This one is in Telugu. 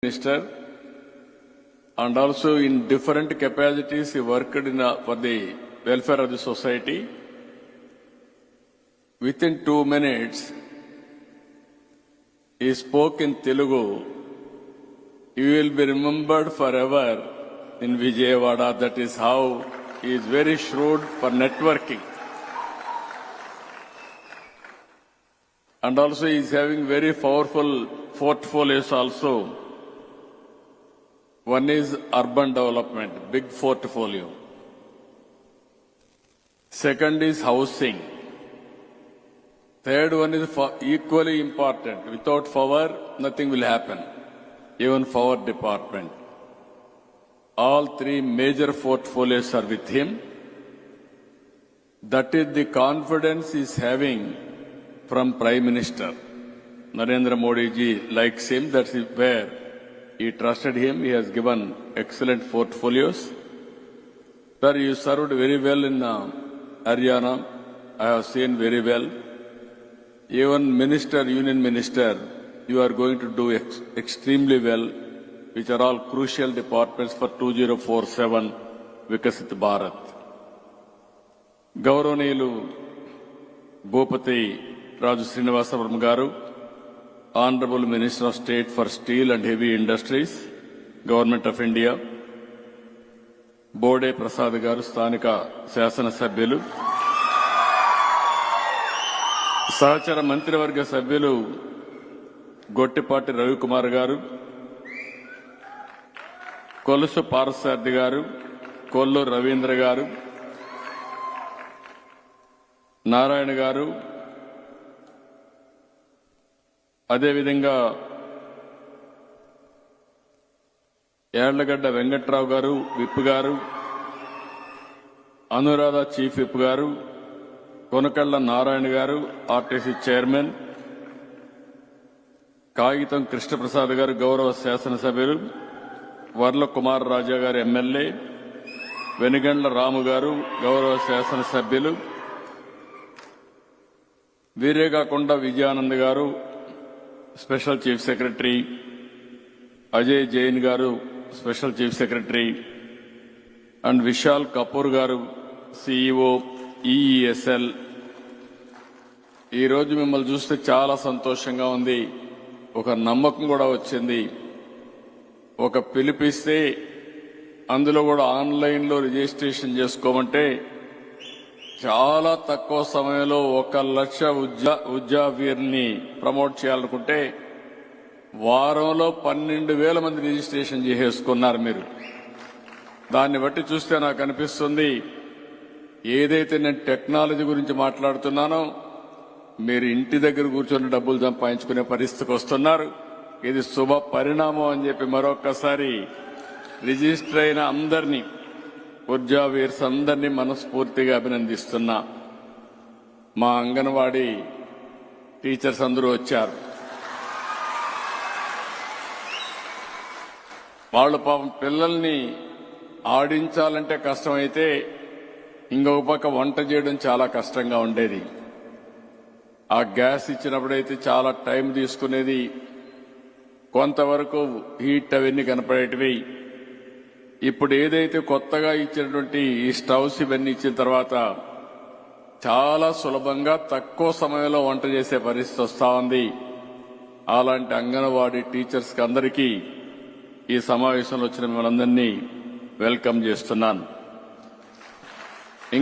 Minister, and also in different capacities he worked for the welfare of the society. Within 2 minutes, he spoke in Telugu. He will be remembered forever in Vijayawada. That is how he is very shrewd for networking. And also he is having very powerful portfolios also. One is urban development, big portfolio. Second is housing. Third one is equally important. Without power, nothing will happen. Even power department. All three major portfolios are with him. That is the confidence he is having from Prime Minister. Narendra Modi ji likes him. That is where he trusted him. He has given excellent portfolios. Sir, you served very well in Haryana. I have seen very well. Even Minister, Union Minister, you are going to do extremely well, which are all crucial departments for 2047 Vikasit Bharat. Gauranilu Bhupati Raju Srinivasavaram Garu, Honorable Minister of State for Steel and Heavy Industries, Government of India, Bode Prasad Garu, Sthanika Shasana Sabhyulu, Sahachara Mantrivarga Sabhyulu, Gottipati Ravi Kumar Garu, Kolusu Parasarthi Garu, Kollu Ravindra Garu, Narayana Garu, అదేవిధంగా యార్లగడ్డ వెంకట్రావు గారు విప్ గారు, అనురాధ చీఫ్ విప్ గారు, కొనకళ్ళ నారాయణ గారు ఆర్టీసీ చైర్మన్, కాగితం కృష్ణప్రసాద్ గారు గౌరవ శాసనసభ్యులు, వర్ల కుమార్ రాజా గారు ఎమ్మెల్యే, వెనుగండ్ల రాము గారు గౌరవ శాసనసభ్యులు, వీరే కాకుండా విజయానంద్ గారు special chief secretary, Ajay Jain గారు special chief secretary, and Vishal Kapoor గారు సిఇఓ ఈఈఎస్ఎల్. ఈరోజు మిమ్మల్ని చూస్తే చాలా సంతోషంగా ఉంది. ఒక నమ్మకం కూడా వచ్చింది. ఒక పిలిపిస్తే అందులో కూడా ఆన్లైన్లో రిజిస్ట్రేషన్ చేసుకోమంటే చాలా తక్కువ సమయంలో 1 లక్ష ఉద్యోగిని ప్రమోట్ చేయాలనుకుంటే వారంలో 12,000 మంది రిజిస్ట్రేషన్ చేసేసుకున్నారు మీరు. దాన్ని బట్టి చూస్తే నాకు అనిపిస్తుంది, ఏదైతే నేను టెక్నాలజీ గురించి మాట్లాడుతున్నానో మీరు ఇంటి దగ్గర కూర్చొని డబ్బులు సంపాదించుకునే పరిస్థితికి వస్తున్నారు. ఇది శుభ పరిణామం అని చెప్పి మరొక్కసారి రిజిస్టర్ అయిన అందరినీ, ఉద్యోగీర్స్ అందరినీ మనస్ఫూర్తిగా అభినందిస్తున్నా. మా అంగన్వాడీ టీచర్స్ అందరూ వచ్చారు. వాళ్ళు పాపం పిల్లల్ని ఆడించాలంటే కష్టమైతే ఇంకొక పక్క వంట చేయడం చాలా కష్టంగా ఉండేది. ఆ గ్యాస్ ఇచ్చినప్పుడైతే చాలా టైం తీసుకునేది. కొంతవరకు హీట్ అవన్నీ కనపడేటివి. ఇప్పుడు ఏదైతే కొత్తగా ఇచ్చినటువంటి ఈ స్టవ్స్ ఇవన్నీ ఇచ్చిన తర్వాత చాలా సులభంగా తక్కువ సమయంలో వంట చేసే పరిస్థితి వస్తా ఉంది. అలాంటి అంగన్వాడీ టీచర్స్ కి అందరికీ ఈ సమావేశంలో వచ్చిన మిమ్మల్ని వెల్కమ్ చేస్తున్నాను.